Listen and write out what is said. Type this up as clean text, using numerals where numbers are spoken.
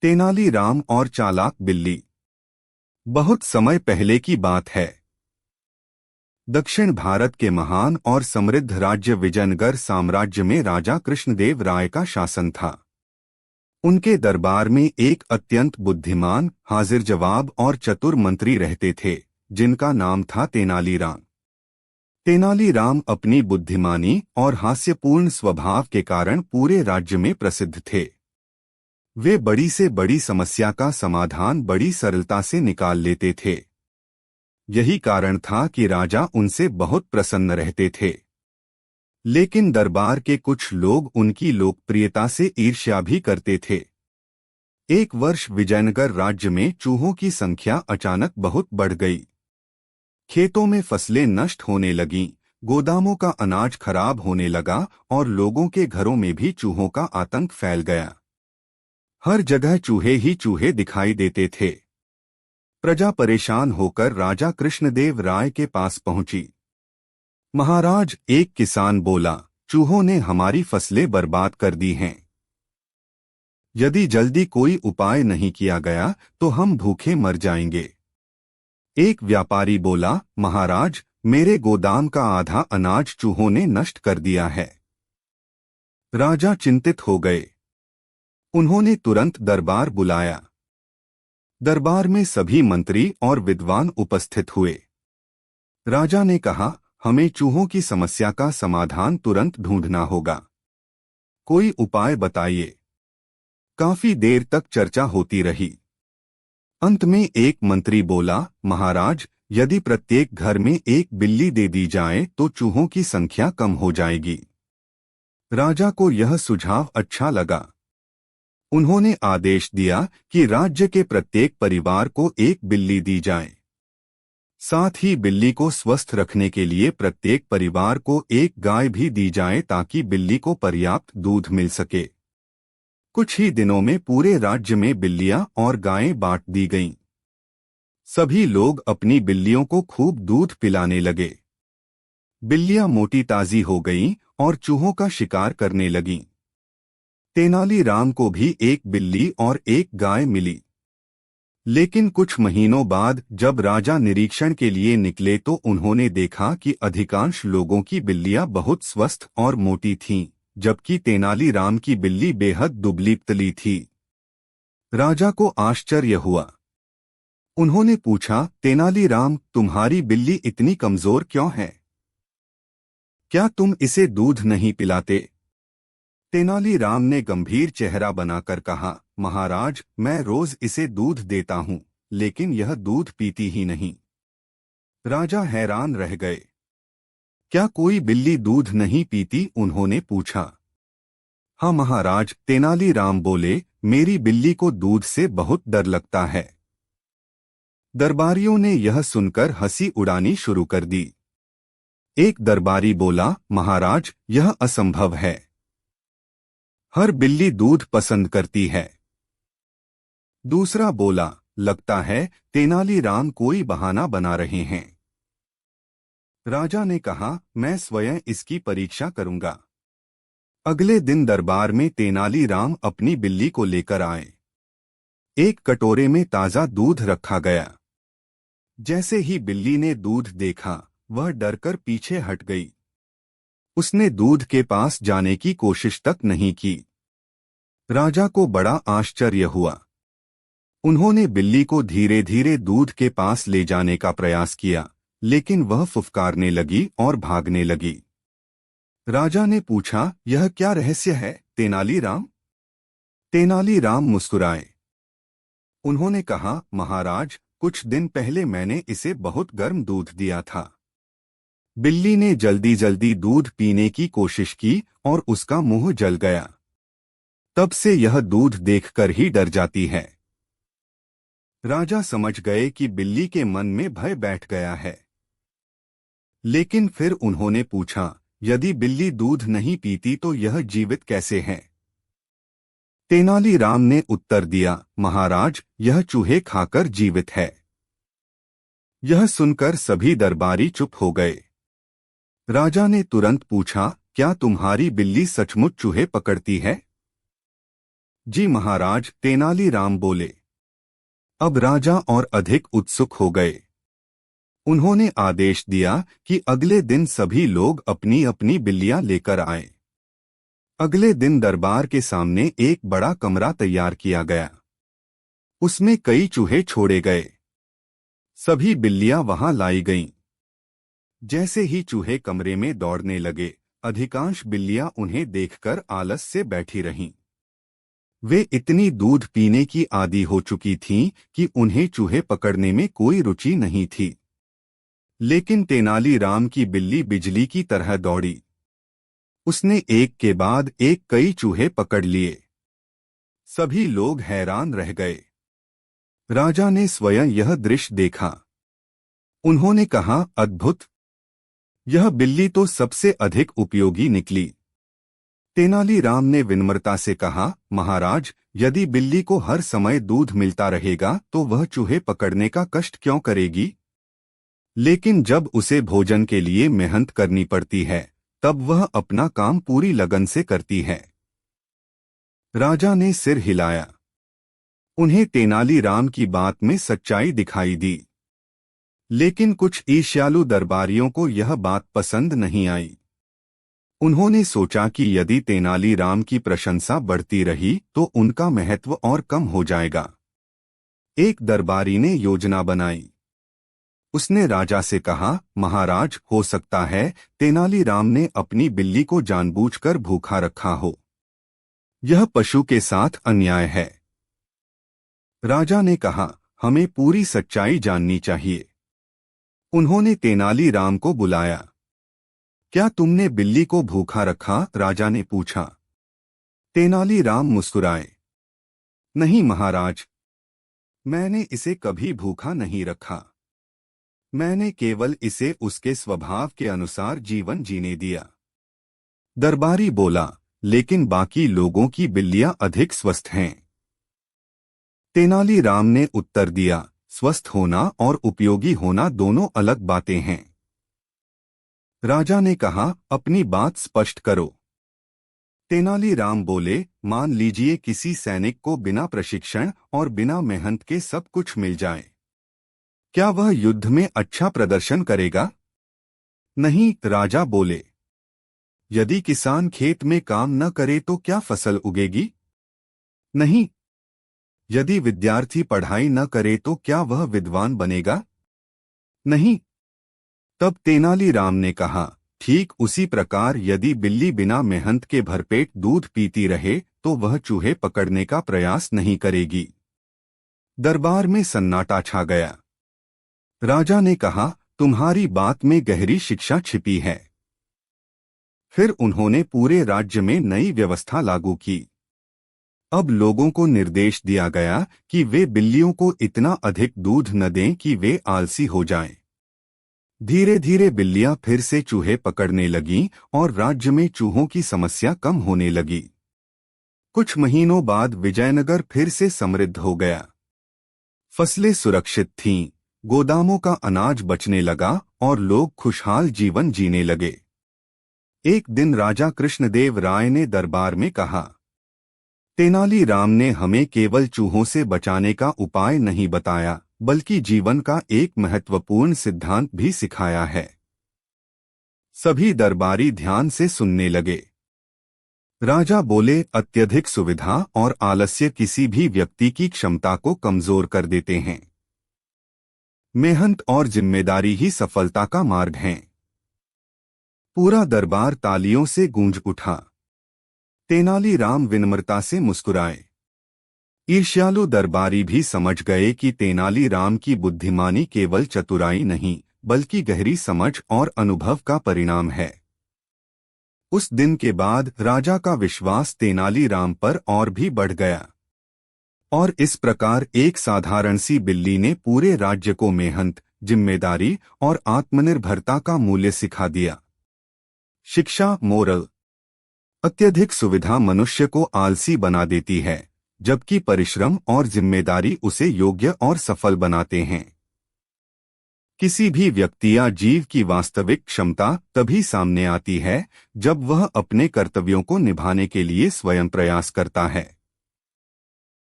तेनालीराम और चालाक बिल्ली। बहुत समय पहले की बात है। दक्षिण भारत के महान और समृद्ध राज्य विजयनगर साम्राज्य में राजा कृष्णदेव राय का शासन था। उनके दरबार में एक अत्यंत बुद्धिमान, हाजिर जवाब और चतुर मंत्री रहते थे, जिनका नाम था तेनालीराम। तेनालीराम अपनी बुद्धिमानी और हास्यपूर्ण स्वभाव के कारण पूरे राज्य में प्रसिद्ध थे। वे बड़ी से बड़ी समस्या का समाधान बड़ी सरलता से निकाल लेते थे। यही कारण था कि राजा उनसे बहुत प्रसन्न रहते थे। लेकिन दरबार के कुछ लोग उनकी लोकप्रियता से ईर्ष्या भी करते थे। एक वर्ष विजयनगर राज्य में चूहों की संख्या अचानक बहुत बढ़ गई। खेतों में फसलें नष्ट होने लगीं, गोदामों का अनाज खराब होने लगा और लोगों के घरों में भी चूहों का आतंक फैल गया। हर जगह चूहे ही चूहे दिखाई देते थे। प्रजा परेशान होकर राजा कृष्णदेव राय के पास पहुंची। महाराज, एक किसान बोला, चूहों ने हमारी फसलें बर्बाद कर दी हैं। यदि जल्दी कोई उपाय नहीं किया गया तो हम भूखे मर जाएंगे। एक व्यापारी बोला, महाराज, मेरे गोदाम का आधा अनाज चूहों ने नष्ट कर दिया है। राजा चिंतित हो गए। उन्होंने तुरंत दरबार बुलाया। दरबार में सभी मंत्री और विद्वान उपस्थित हुए। राजा ने कहा, हमें चूहों की समस्या का समाधान तुरंत ढूंढना होगा। कोई उपाय बताइए। काफी देर तक चर्चा होती रही। अंत में एक मंत्री बोला, महाराज, यदि प्रत्येक घर में एक बिल्ली दे दी जाए तो चूहों की संख्या कम हो जाएगी। राजा को यह सुझाव अच्छा लगा। उन्होंने आदेश दिया कि राज्य के प्रत्येक परिवार को एक बिल्ली दी जाए। साथ ही बिल्ली को स्वस्थ रखने के लिए प्रत्येक परिवार को एक गाय भी दी जाए ताकि बिल्ली को पर्याप्त दूध मिल सके। कुछ ही दिनों में पूरे राज्य में बिल्लियां और गायें बांट दी गईं। सभी लोग अपनी बिल्लियों को खूब दूध पिलाने लगे। बिल्लियां मोटी ताजी हो गईं और चूहों का शिकार करने लगीं। तेनालीराम को भी एक बिल्ली और एक गाय मिली। लेकिन कुछ महीनों बाद जब राजा निरीक्षण के लिए निकले तो उन्होंने देखा कि अधिकांश लोगों की बिल्लियां बहुत स्वस्थ और मोटी थीं, जबकि तेनालीराम की बिल्ली बेहद दुबली पतली थी। राजा को आश्चर्य हुआ। उन्होंने पूछा, तेनालीराम, तुम्हारी बिल्ली इतनी कमजोर क्यों है? क्या तुम इसे दूध नहीं पिलाते? तेनालीराम ने गंभीर चेहरा बनाकर कहा, महाराज, मैं रोज इसे दूध देता हूं, लेकिन यह दूध पीती ही नहीं। राजा हैरान रह गए। क्या कोई बिल्ली दूध नहीं पीती? उन्होंने पूछा। हाँ महाराज, तेनालीराम बोले, मेरी बिल्ली को दूध से बहुत डर लगता है। दरबारियों ने यह सुनकर हंसी उड़ानी शुरू कर दी। एक दरबारी बोला, महाराज, यह असंभव है। हर बिल्ली दूध पसंद करती है। दूसरा बोला, लगता है तेनालीराम कोई बहाना बना रहे हैं। राजा ने कहा, मैं स्वयं इसकी परीक्षा करूंगा। अगले दिन दरबार में तेनालीराम अपनी बिल्ली को लेकर आए। एक कटोरे में ताजा दूध रखा गया। जैसे ही बिल्ली ने दूध देखा, वह डरकर पीछे हट गई। उसने दूध के पास जाने की कोशिश तक नहीं की। राजा को बड़ा आश्चर्य हुआ। उन्होंने बिल्ली को धीरे धीरे दूध के पास ले जाने का प्रयास किया, लेकिन वह फुफकारने लगी और भागने लगी। राजा ने पूछा, यह क्या रहस्य है, तेनालीराम? तेनालीराम मुस्कुराए। उन्होंने कहा, महाराज, कुछ दिन पहले मैंने इसे बहुत गर्म दूध दिया था। बिल्ली ने जल्दी जल्दी दूध पीने की कोशिश की और उसका मुंह जल गया। तब से यह दूध देखकर ही डर जाती है। राजा समझ गए कि बिल्ली के मन में भय बैठ गया है। लेकिन फिर उन्होंने पूछा, यदि बिल्ली दूध नहीं पीती तो यह जीवित कैसे है? तेनालीराम ने उत्तर दिया, महाराज, यह चूहे खाकर जीवित है। यह सुनकर सभी दरबारी चुप हो गए। राजा ने तुरंत पूछा, क्या तुम्हारी बिल्ली सचमुच चूहे पकड़ती है? जी महाराज, तेनालीराम बोले। अब राजा और अधिक उत्सुक हो गए। उन्होंने आदेश दिया कि अगले दिन सभी लोग अपनी अपनी बिल्लियां लेकर आएं। अगले दिन दरबार के सामने एक बड़ा कमरा तैयार किया गया। उसमें कई चूहे छोड़े गए। सभी बिल्लियां वहां लाई गईं। जैसे ही चूहे कमरे में दौड़ने लगे, अधिकांश बिल्लियां उन्हें देखकर आलस से बैठी रहीं। वे इतनी दूध पीने की आदी हो चुकी थीं कि उन्हें चूहे पकड़ने में कोई रुचि नहीं थी। लेकिन तेनालीराम की बिल्ली बिजली की तरह दौड़ी। उसने एक के बाद एक कई चूहे पकड़ लिए। सभी लोग हैरान रह गए। राजा ने स्वयं यह दृश्य देखा। उन्होंने कहा, अद्भुत! यह बिल्ली तो सबसे अधिक उपयोगी निकली। तेनालीराम ने विनम्रता से कहा, महाराज, यदि बिल्ली को हर समय दूध मिलता रहेगा तो वह चूहे पकड़ने का कष्ट क्यों करेगी? लेकिन जब उसे भोजन के लिए मेहनत करनी पड़ती है, तब वह अपना काम पूरी लगन से करती है। राजा ने सिर हिलाया। उन्हें तेनालीराम की बात में सच्चाई दिखाई दी। लेकिन कुछ ईर्ष्यालु दरबारियों को यह बात पसंद नहीं आई। उन्होंने सोचा कि यदि तेनालीराम की प्रशंसा बढ़ती रही तो उनका महत्व और कम हो जाएगा। एक दरबारी ने योजना बनाई। उसने राजा से कहा, महाराज, हो सकता है तेनालीराम ने अपनी बिल्ली को जानबूझकर भूखा रखा हो। यह पशु के साथ अन्याय है। राजा ने कहा, हमें पूरी सच्चाई जाननी चाहिए। उन्होंने तेनालीराम को बुलाया। क्या तुमने बिल्ली को भूखा रखा? राजा ने पूछा। तेनालीराम मुस्कुराए। नहीं महाराज, मैंने इसे कभी भूखा नहीं रखा। मैंने केवल इसे उसके स्वभाव के अनुसार जीवन जीने दिया। दरबारी बोला, लेकिन बाकी लोगों की बिल्लियां अधिक स्वस्थ हैं। तेनालीराम ने उत्तर दिया, स्वस्थ होना और उपयोगी होना दोनों अलग बातें हैं। राजा ने कहा, अपनी बात स्पष्ट करो। तेनालीराम बोले, मान लीजिए किसी सैनिक को बिना प्रशिक्षण और बिना मेहनत के सब कुछ मिल जाए। क्या वह युद्ध में अच्छा प्रदर्शन करेगा? नहीं, राजा बोले। यदि किसान खेत में काम न करे तो क्या फसल उगेगी? नहीं। यदि विद्यार्थी पढ़ाई न करे तो क्या वह विद्वान बनेगा? नहीं। तब तेनालीराम ने कहा, ठीक उसी प्रकार यदि बिल्ली बिना मेहनत के भरपेट दूध पीती रहे तो वह चूहे पकड़ने का प्रयास नहीं करेगी। दरबार में सन्नाटा छा गया। राजा ने कहा, तुम्हारी बात में गहरी शिक्षा छिपी है। फिर उन्होंने पूरे राज्य में नई व्यवस्था लागू की। अब लोगों को निर्देश दिया गया कि वे बिल्लियों को इतना अधिक दूध न दें कि वे आलसी हो जाएं। धीरे धीरे बिल्लियां फिर से चूहे पकड़ने लगीं और राज्य में चूहों की समस्या कम होने लगी। कुछ महीनों बाद विजयनगर फिर से समृद्ध हो गया। फसलें सुरक्षित थीं, गोदामों का अनाज बचने लगा और लोग खुशहाल जीवन जीने लगे। एक दिन राजा कृष्णदेव राय ने दरबार में कहा, तेनालीराम ने हमें केवल चूहों से बचाने का उपाय नहीं बताया, बल्कि जीवन का एक महत्वपूर्ण सिद्धांत भी सिखाया है। सभी दरबारी ध्यान से सुनने लगे। राजा बोले, अत्यधिक सुविधा और आलस्य किसी भी व्यक्ति की क्षमता को कमजोर कर देते हैं। मेहनत और जिम्मेदारी ही सफलता का मार्ग है। पूरा दरबार तालियों से गूंज उठा। तेनालीराम विनम्रता से मुस्कुराए। ईर्ष्यालु दरबारी भी समझ गए कि तेनालीराम की बुद्धिमानी केवल चतुराई नहीं, बल्कि गहरी समझ और अनुभव का परिणाम है। उस दिन के बाद राजा का विश्वास तेनालीराम पर और भी बढ़ गया। और इस प्रकार एक साधारण सी बिल्ली ने पूरे राज्य को मेहनत, जिम्मेदारी और आत्मनिर्भरता का मूल्य सिखा दिया। शिक्षा, मोरल। अत्यधिक सुविधा मनुष्य को आलसी बना देती है, जबकि परिश्रम और जिम्मेदारी उसे योग्य और सफल बनाते हैं। किसी भी व्यक्ति या जीव की वास्तविक क्षमता तभी सामने आती है जब वह अपने कर्तव्यों को निभाने के लिए स्वयं प्रयास करता है।